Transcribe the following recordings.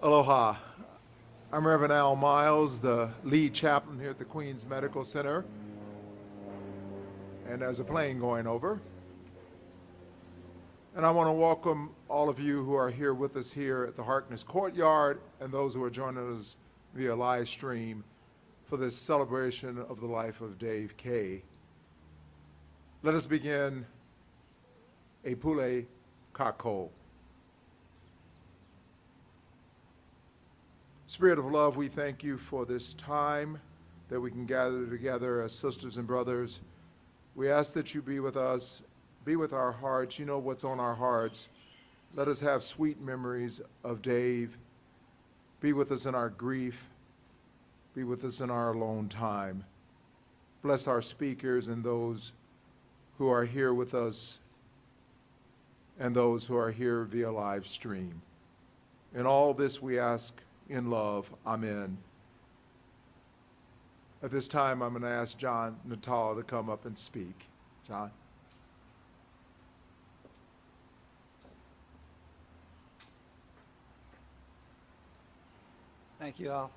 Aloha. I'm Reverend Al Miles, the lead chaplain here at the Queens Medical Center. And there's a plane going over. And I want to welcome all of you who are here with us here at the Harkness Courtyard and those who are joining us via live stream for this celebration of the life of Dave Kay. Let us begin a Pule Kako. Spirit of love, we thank you for this time that we can gather together as sisters and brothers. We ask that you be with us, be with our hearts. You know what's on our hearts. Let us have sweet memories of Dave. Be with us in our grief. Be with us in our alone time. Bless our speakers and those who are here with us and those who are here via live stream. In all this we ask in love, amen. At this time, I'm going to ask John Natal to come up and speak. John. Thank you, Al.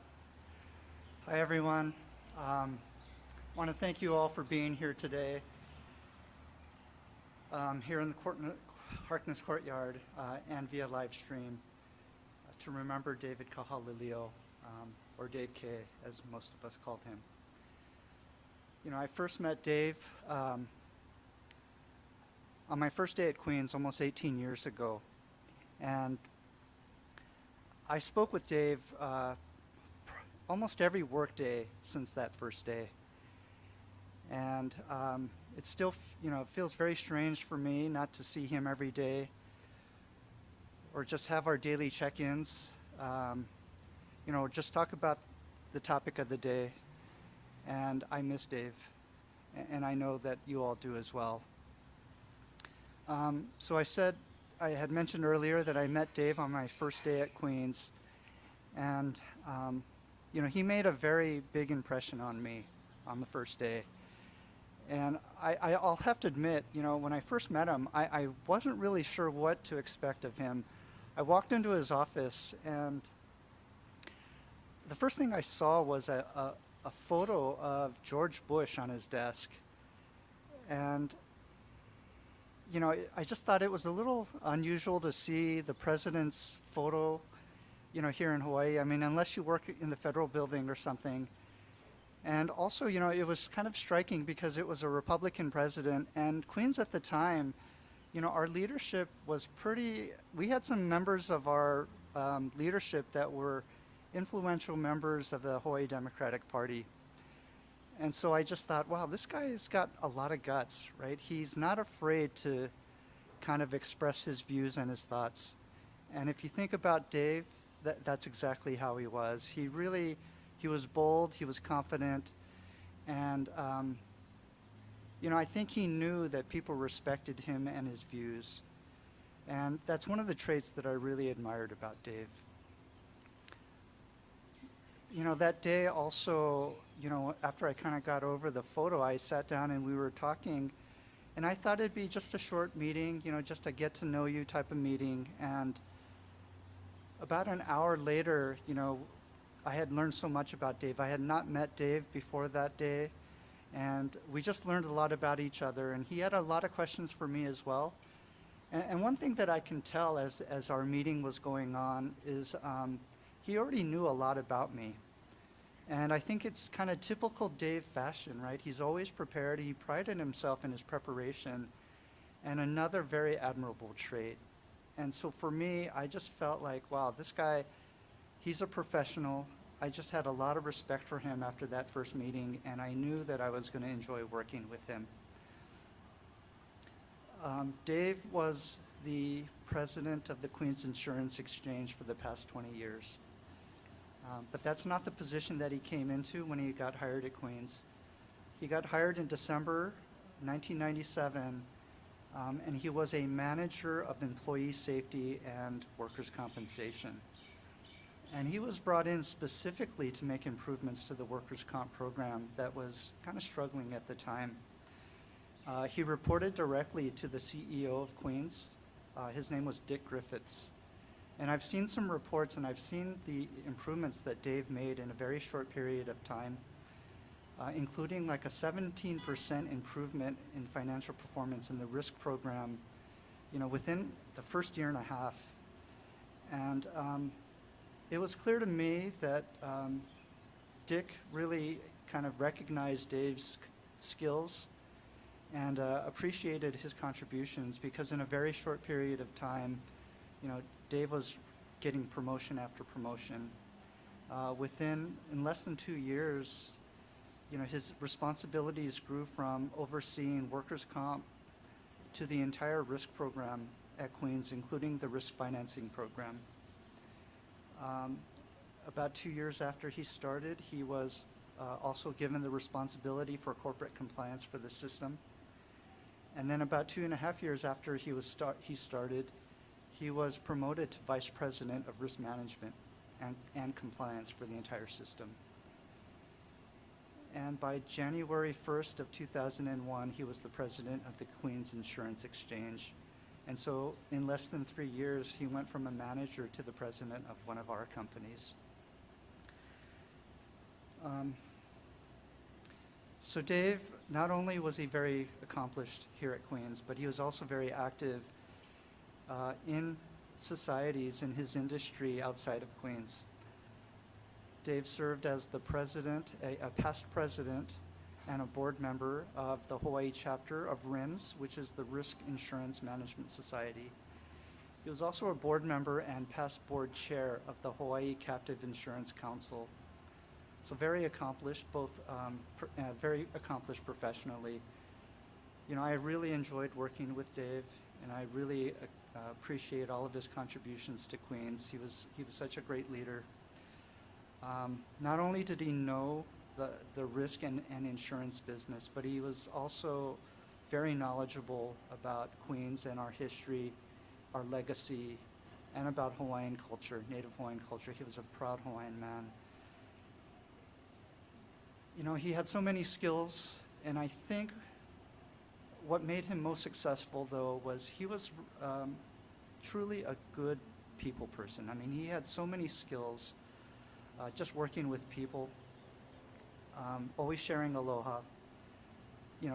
Hi, everyone. I want to thank you all for being here today, here in the Harkness Courtyard and via live stream. To remember David Kahaulelio, or Dave Kay, as most of us called him. You know, I first met Dave on my first day at Queens almost 18 years ago. And I spoke with Dave almost every work day since that first day. And it still, feels very strange for me not to see him every day, or just have our daily check-ins, just talk about the topic of the day. And I miss Dave, and I know that you all do as well. So I had mentioned earlier that I met Dave on my first day at Queens, and he made a very big impression on me on the first day. And I'll have to admit, when I first met him, I wasn't really sure what to expect of him. I walked into his office, and the first thing I saw was a photo of George Bush on his desk. And, I just thought it was a little unusual to see the president's photo, here in Hawaii. I mean, unless you work in the federal building or something. And also, it was kind of striking because it was a Republican president, and Queens at the time, our leadership was we had some members of our leadership that were influential members of the Hawaii Democratic Party. And so I just thought, wow, this guy's got a lot of guts, right? He's not afraid to kind of express his views and his thoughts. And if you think about Dave, that's exactly how he was. He was bold, he was confident, and I think he knew that people respected him and his views. And that's one of the traits that I really admired about Dave. That day also, after I kind of got over the photo, I sat down and we were talking, and I thought it'd be just a short meeting, just a get to know you type of meeting. And about an hour later, I had learned so much about Dave. I had not met Dave before that day. And we just learned a lot about each other, and he had a lot of questions for me as well. And one thing that I can tell as our meeting was going on is he already knew a lot about me. And I think it's kind of typical Dave fashion, right? He's always prepared. He prided himself in his preparation, and another very admirable trait. And so for me, I just felt like, wow, this guy, he's a professional. I just had a lot of respect for him after that first meeting, and I knew that I was going to enjoy working with him. Dave was the president of the Queens Insurance Exchange for the past 20 years. But that's not the position that he came into when he got hired at Queens. He got hired in December 1997, and he was a manager of employee safety and workers' compensation. And he was brought in specifically to make improvements to the workers' comp program that was kind of struggling at the time. He reported directly to the CEO of Queens. His name was Dick Griffiths. And I've seen some reports, and I've seen the improvements that Dave made in a very short period of time, including like a 17% improvement in financial performance in the risk program, within the first year and a half. And it was clear to me that Dick really kind of recognized Dave's skills and appreciated his contributions, because in a very short period of time, Dave was getting promotion after promotion. In less than 2 years, his responsibilities grew from overseeing workers' comp to the entire risk program at Queens, including the risk financing program. About 2 years after he started, he was also given the responsibility for corporate compliance for the system. And then about 2.5 years after he started, he was promoted to Vice President of Risk Management and Compliance for the entire system. And by January 1st of 2001, he was the President of the Queens Insurance Exchange. And so in less than 3 years, he went from a manager to the president of one of our companies. So Dave, not only was he very accomplished here at Queens, but he was also very active in societies in his industry outside of Queens. Dave served as the president, a past president, and a board member of the Hawaii chapter of RIMS, which is the Risk Insurance Management Society. He was also a board member and past board chair of the Hawaii Captive Insurance Council. So very accomplished, very accomplished professionally. I really enjoyed working with Dave, and I really appreciate all of his contributions to Queens. He was such a great leader. Not only did he know the risk and insurance business, but he was also very knowledgeable about Queens and our history, our legacy, and about Hawaiian culture, Native Hawaiian culture. He was a proud Hawaiian man. He had so many skills, and I think what made him most successful, though, was he was truly a good people person. I mean, he had so many skills, just working with people, always sharing aloha,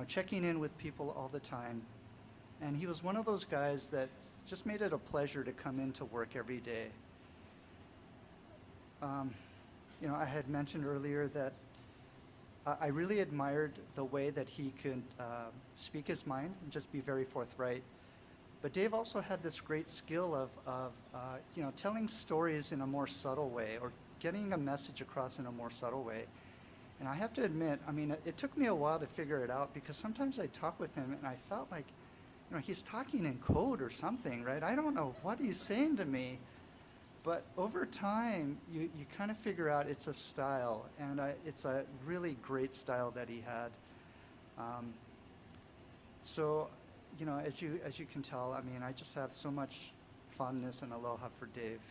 checking in with people all the time. And he was one of those guys that just made it a pleasure to come into work every day. I had mentioned earlier that I really admired the way that he could speak his mind and just be very forthright. But Dave also had this great skill of telling stories in a more subtle way, or getting a message across in a more subtle way. And I have to admit, it took me a while to figure it out, because sometimes I talk with him and I felt like, he's talking in code or something, right? I don't know what he's saying to me. But over time, you kind of figure out it's a style, and it's a really great style that he had. So, as you can tell, I just have so much fondness and aloha for Dave.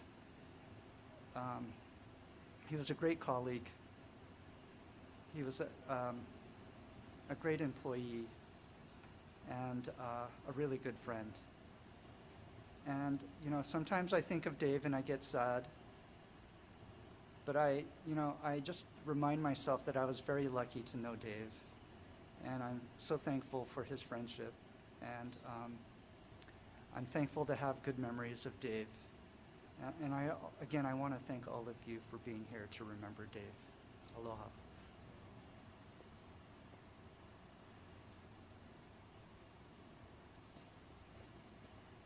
He was a great colleague. He was a great employee, and a really good friend. And, sometimes I think of Dave and I get sad, but I just remind myself that I was very lucky to know Dave, and I'm so thankful for his friendship, and I'm thankful to have good memories of Dave. And I want to thank all of you for being here to remember Dave. Aloha.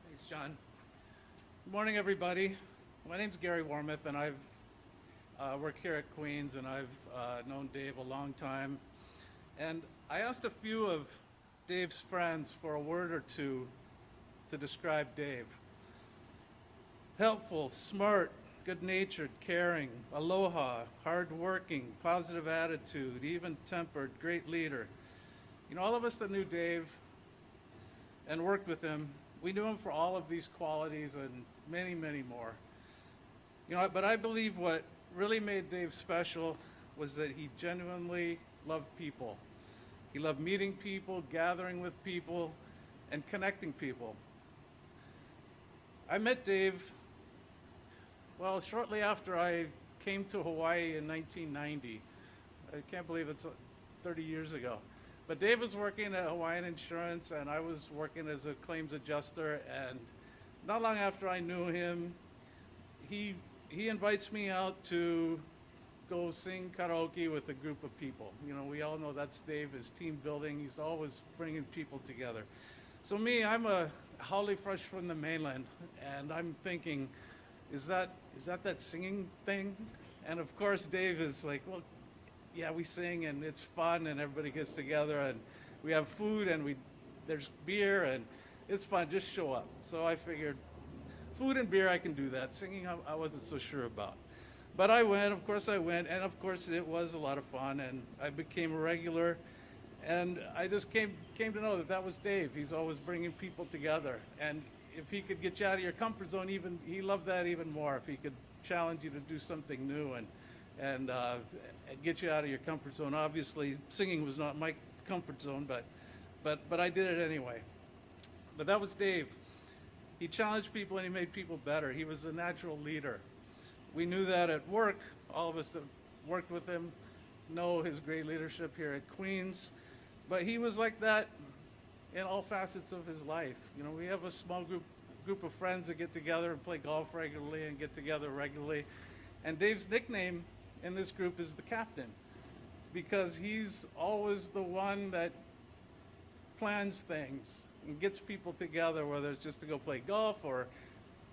Thanks, John. Good morning, everybody. My name's Gary Warmoth, and I've worked here at Queens, and I've known Dave a long time. And I asked a few of Dave's friends for a word or two to describe Dave. Helpful, smart, good-natured, caring, aloha, hard-working, positive attitude, even-tempered, great leader. All of us that knew Dave and worked with him, we knew him for all of these qualities and many, many more. But I believe what really made Dave special was that he genuinely loved people. He loved meeting people, gathering with people, and connecting people. I met Dave Well, shortly after I came to Hawaii in 1990, I can't believe it's 30 years ago. But Dave was working at Hawaiian Insurance, and I was working as a claims adjuster. And not long after I knew him, he invites me out to go sing karaoke with a group of people. You know, we all know that's Dave, his team building. He's always bringing people together. So me, I'm a haole fresh from the mainland, and I'm thinking, is that singing thing? And of course, Dave is like, well, yeah, we sing and it's fun and everybody gets together and we have food and there's beer and it's fun, just show up. So I figured food and beer, I can do that. Singing, I wasn't so sure about. But I went, of course I went, and of course it was a lot of fun and I became a regular. And I just came to know that was Dave. He's always bringing people together. And if he could get you out of your comfort zone, he loved that even more. If he could challenge you to do something new and get you out of your comfort zone. Obviously, singing was not my comfort zone, but I did it anyway. But that was Dave. He challenged people and he made people better. He was a natural leader. We knew that at work. All of us that worked with him know his great leadership here at Queens. But he was like that in all facets of his life. You know, we have a small group of friends that get together and play golf regularly and get together regularly. And Dave's nickname in this group is the captain, because he's always the one that plans things and gets people together, whether it's just to go play golf or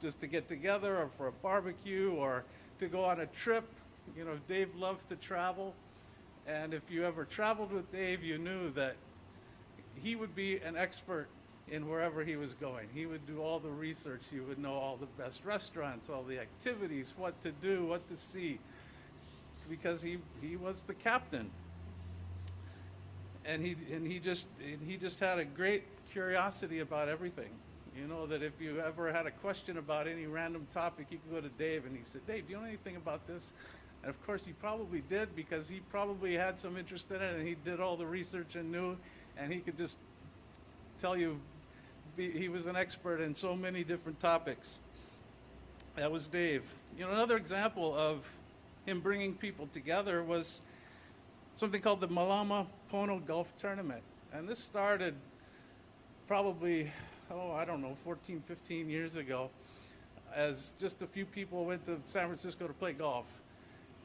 just to get together or for a barbecue or to go on a trip. You know, Dave loved to travel. And if you ever traveled with Dave, you knew that he would be an expert in wherever he was going. He would do all the research. He would know all the best restaurants, all the activities, what to do, what to see, because he was the captain. And he just had a great curiosity about everything. You know, that if you ever had a question about any random topic, you could go to Dave and he said, Dave, do you know anything about this? And of course he probably did, because he probably had some interest in it and he did all the research and knew, and he could just tell you he was an expert in so many different topics. That was Dave. You know, another example of him bringing people together was something called the Malama Pono Golf Tournament. And this started probably, 14, 15 years ago, as just a few people went to San Francisco to play golf.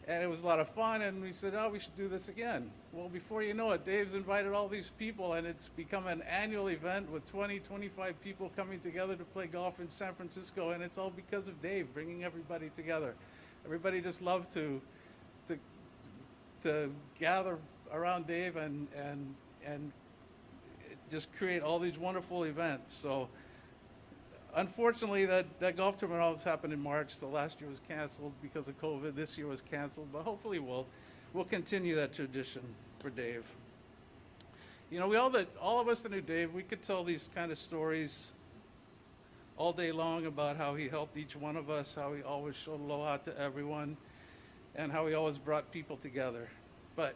And it was a lot of fun, and we said, we should do this again. Well, before you know it, Dave's invited all these people, and it's become an annual event with 20, 25 people coming together to play golf in San Francisco, and it's all because of Dave bringing everybody together. Everybody just loved to gather around Dave and just create all these wonderful events. So unfortunately, that golf tournament always happened in March, so last year was canceled because of COVID. This year was canceled, but hopefully we'll continue that tradition for Dave. You know, all of us that knew Dave, we could tell these kind of stories all day long about how he helped each one of us, how he always showed aloha to everyone, and how he always brought people together. But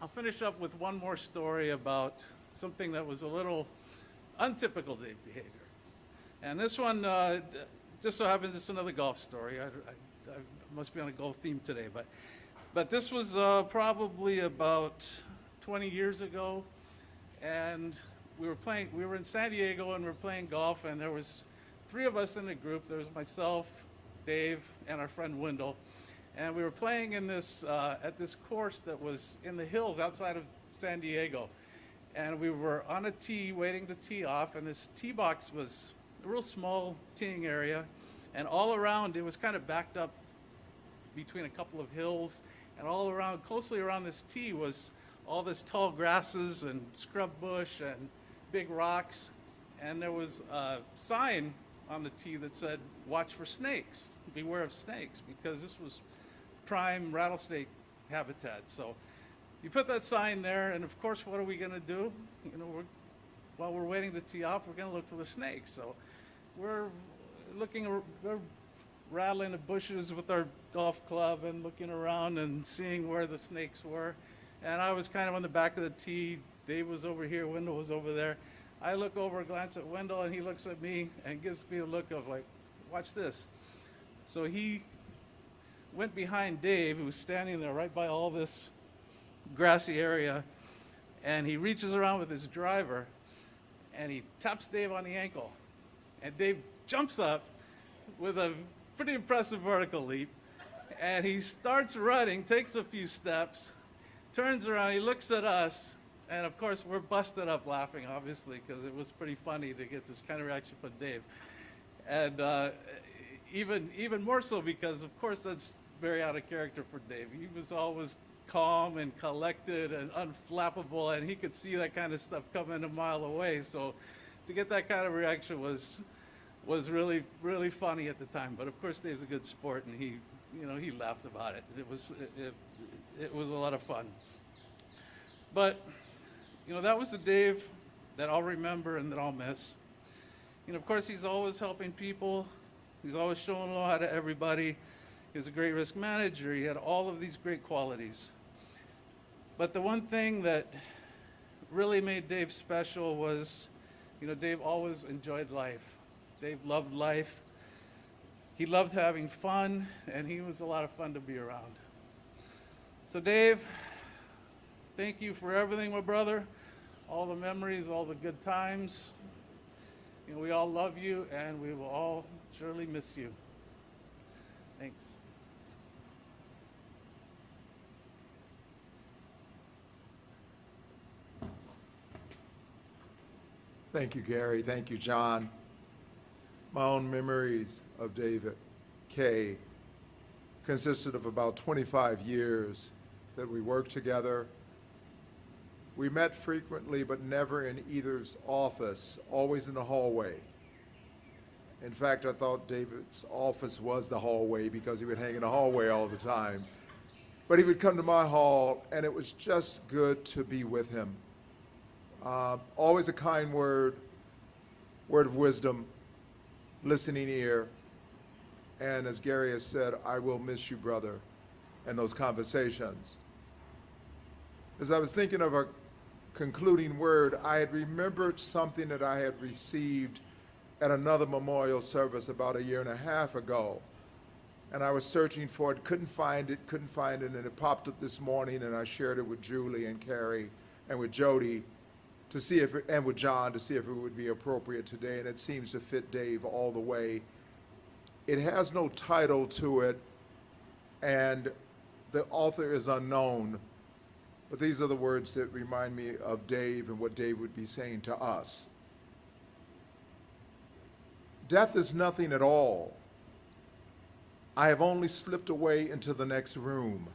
I'll finish up with one more story about something that was a little untypical Dave behavior. And this one just so happens it's another golf story. I must be on a golf theme today, but this was probably about 20 years ago, and we were in San Diego and we were playing golf, and there was 3 of us in the group. There was myself, Dave, and our friend Wendell, and we were playing in this at this course that was in the hills outside of San Diego, and we were on a tee waiting to tee off, and this tee box was a real small teeing area, and all around it was kind of backed up between a couple of hills, and all around, closely around this tee was all this tall grasses and scrub bush and big rocks, and there was a sign on the tee that said, "Watch for snakes, beware of snakes," because this was prime rattlesnake habitat. So you put that sign there, and of course, what are we going to do? You know, while we're waiting to tee off, we're going to look for the snakes. So we're rattling the bushes with our golf club and looking around and seeing where the snakes were. And I was kind of on the back of the tee. Dave was over here, Wendell was over there. I look over, glance at Wendell, and he looks at me and gives me a look of like, watch this. So he went behind Dave, who was standing there right by all this grassy area, and he reaches around with his driver, and he taps Dave on the ankle. And Dave jumps up with a pretty impressive vertical leap, and he starts running, takes a few steps, turns around, he looks at us, and of course we're busted up laughing, obviously, because it was pretty funny to get this kind of reaction from Dave. And even more so because, of course, that's very out of character for Dave. He was always calm and collected and unflappable, and he could see that kind of stuff coming a mile away. So to get that kind of reaction was really, really funny at the time. But of course, Dave's a good sport, and he laughed about it. It was a lot of fun. But that was the Dave that I'll remember and that I'll miss. Of course, he's always helping people. He's always showing aloha to everybody. He was a great risk manager. He had all of these great qualities. But the one thing that really made Dave special was, Dave always enjoyed life. Dave loved life. He loved having fun, and he was a lot of fun to be around. So Dave, thank you for everything, my brother. All the memories, all the good times. We all love you, and we will all surely miss you. Thanks. Thank you, Gary. Thank you, John. My own memories of David K. consisted of about 25 years that we worked together. We met frequently, but never in either's office, always in the hallway. In fact, I thought David's office was the hallway because he would hang in the hallway all the time. But he would come to my hall, and it was just good to be with him. Always a kind word of wisdom, listening ear, and as Gary has said, I will miss you, brother, and those conversations. As I was thinking of a concluding word, I had remembered something that I had received at another memorial service about 1.5 years ago. And I was searching for it, couldn't find it, and it popped up this morning, and I shared it with Julie and Carrie and with Jody to see if and with John to see if it would be appropriate today, and it seems to fit Dave all the way. It has no title to it, and the author is unknown, but these are the words that remind me of Dave and what Dave would be saying to us. Death is nothing at all. I have only slipped away into the next room.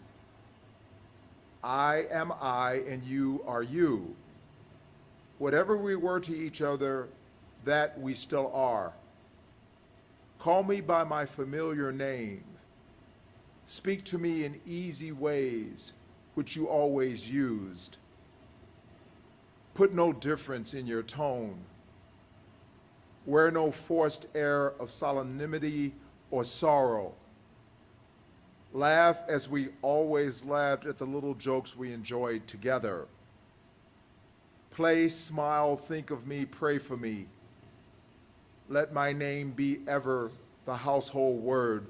I am I, and you are you. Whatever we were to each other, that we still are. Call me by my familiar name. Speak to me in easy ways, which you always used. Put no difference in your tone. Wear no forced air of solemnity or sorrow. Laugh as we always laughed at the little jokes we enjoyed together. Play, smile, think of me, pray for me. Let my name be ever the household word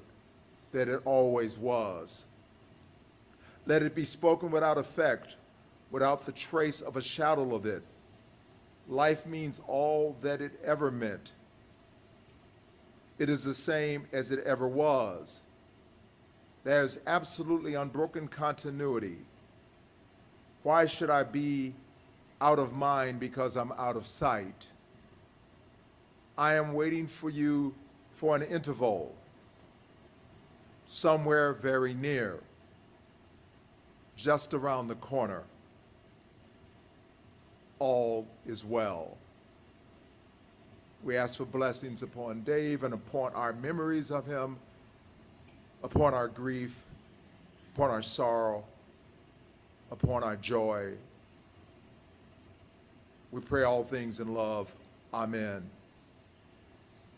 that it always was. Let it be spoken without effect, without the trace of a shadow of it. Life means all that it ever meant. It is the same as it ever was. There's absolutely unbroken continuity. Why should I be out of mind because I'm out of sight? I am waiting for you for an interval, somewhere very near, just around the corner. All is well. We ask for blessings upon Dave and upon our memories of him, upon our grief, upon our sorrow, upon our joy. We pray all things in love. Amen.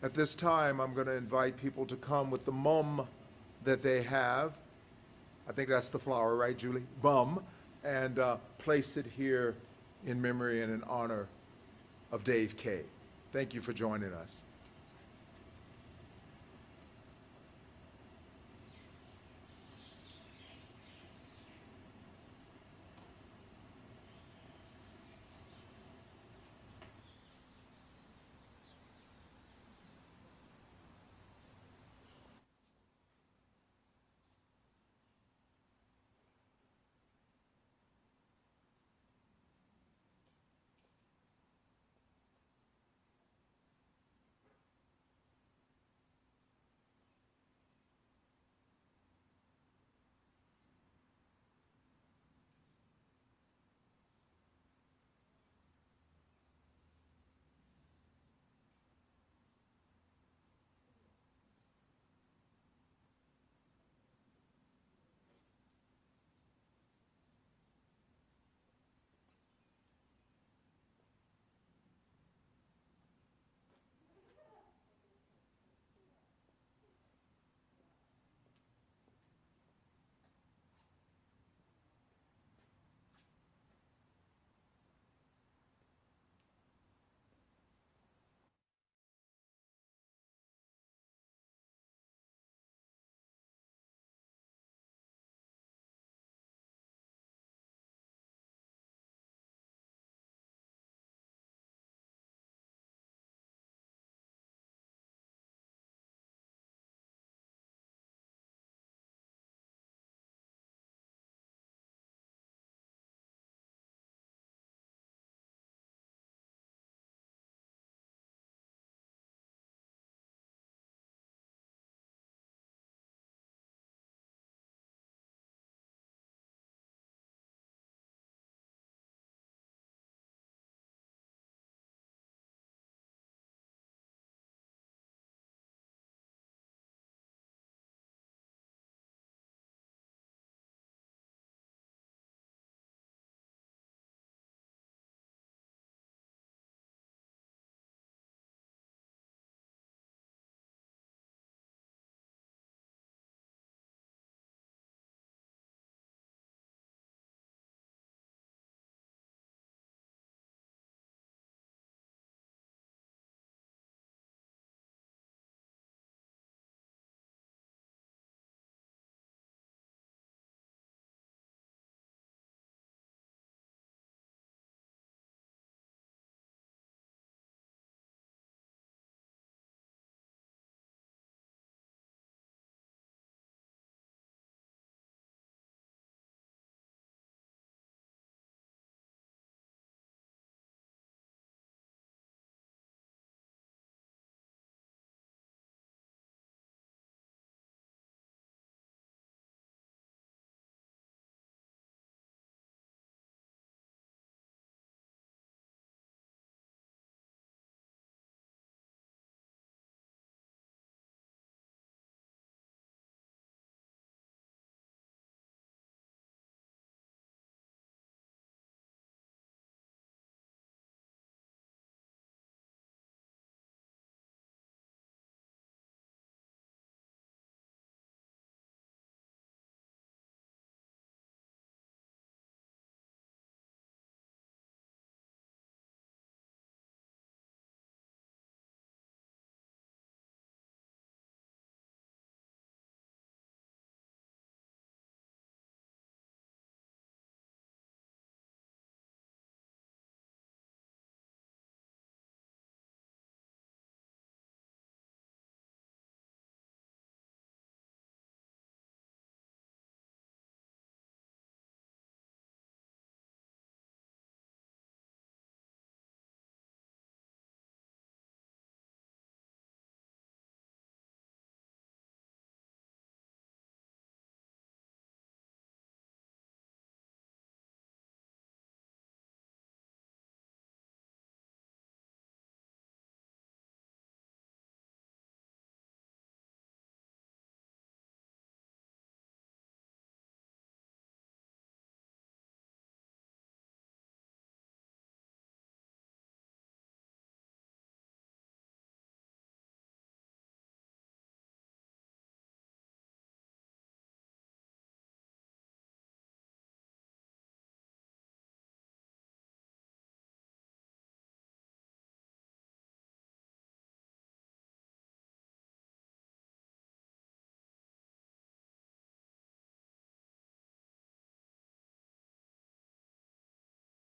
At this time, I'm going to invite people to come with the mum that they have. I think that's the flower, right, Julie? Bum. And place it here in memory and in honor of Dave K. Thank you for joining us.